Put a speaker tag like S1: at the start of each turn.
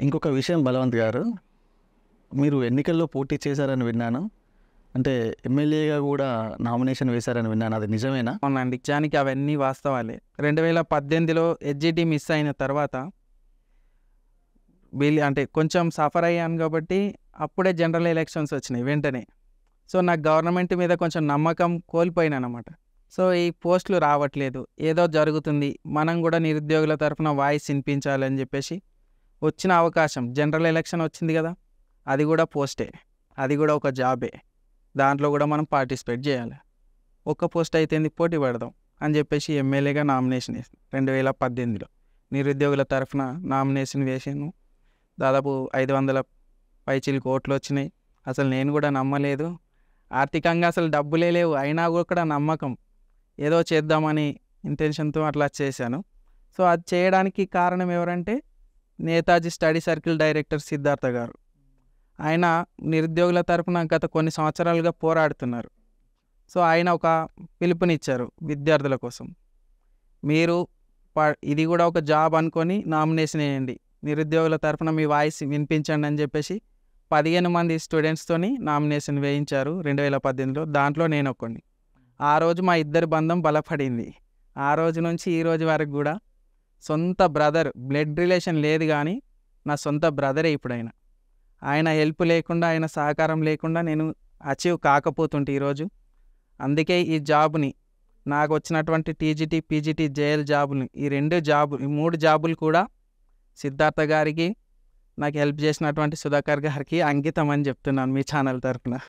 S1: ఇంకొక విషయం బలవంత్ గారు, మీరు ఎన్నికల్లో పోటీ చేశారని విన్నాను. అంటే ఎమ్మెల్యేగా కూడా నామినేషన్ వేశారని విన్నాను. అది నిజమేనా?
S2: అవునండి, నిజానికి అవన్నీ వాస్తవాలే. 2018లో హెచ్జిటి మిస్ అయిన తర్వాత అంటే కొంచెం సఫర్ అయ్యాను కాబట్టి అప్పుడే జనరల్ ఎలక్షన్స్ వచ్చినాయి వెంటనే. సో నాకు గవర్నమెంట్ మీద కొంచెం నమ్మకం కోల్పోయినాను అనమాట. సో ఈ పోస్టులు రావట్లేదు, ఏదో జరుగుతుంది, మనం కూడా నిరుద్యోగుల తరఫున వాయిస్ వినిపించాలని చెప్పేసి వచ్చిన అవకాశం, జనరల్ ఎలక్షన్ వచ్చింది కదా, అది కూడా పోస్టే, అది కూడా ఒక జాబే, దాంట్లో కూడా మనం పార్టిసిపేట్ చేయాలి. ఒక్క పోస్ట్ అయితే పోటీ పడదాం అని చెప్పేసి ఎమ్మెల్యేగా నామినేషన్ వేసాను 2018లో. నిరుద్యోగుల తరఫున నామినేషన్ వేసాను. దాదాపు 500 పైచిలకు ఓట్లు వచ్చినాయి. అసలు నేను కూడా నమ్మలేదు, ఆర్థికంగా అసలు డబ్బులే లేవు, అయినా కూడా నమ్మకం, ఏదో చేద్దామని ఇంటెన్షన్తో అట్లా చేశాను. సో అది చేయడానికి కారణం ఎవరంటే Netaji study circle director Siddhartha గారు. ఆయన నిరుద్యోగుల తరఫున గత కొన్ని సంవత్సరాలుగా పోరాడుతున్నారు. సో ఆయన ఒక పిలుపునిచ్చారు విద్యార్థుల కోసం, మీరు ఇది కూడా ఒక జాబ్ అనుకొని నామినేషన్ వేయండి, నిరుద్యోగుల తరఫున మీ వాయిస్ వినిపించండి అని చెప్పేసి 15 మంది స్టూడెంట్స్తోని నామినేషన్ వేయించారు 2018లో. దాంట్లో నేను ఒక్కడిని. ఆ రోజు మా ఇద్దరి బంధం బలపడింది. ఆ రోజు నుంచి ఈ రోజు వరకు కూడా సొంత బ్రదర్, బ్లడ్ రిలేషన్ లేదు కానీ నా సొంత బ్రదరే ఇప్పుడు ఆయన హెల్ప్ లేకుండా, ఆయన సహకారం లేకుండా నేను అచీవ్ కాకపోతుంటే ఈరోజు. అందుకే ఈ జాబ్ని, నాకు వచ్చినటువంటి టీజీటీ, పీజీటీ, జేఎల్ జాబుని, ఈ 3 జాబులు కూడా సిద్ధార్థ గారికి, నాకు హెల్ప్ చేసినటువంటి సుధాకర్ గారికి అంకితం అని చెప్తున్నాను మీ ఛానల్ తరఫున.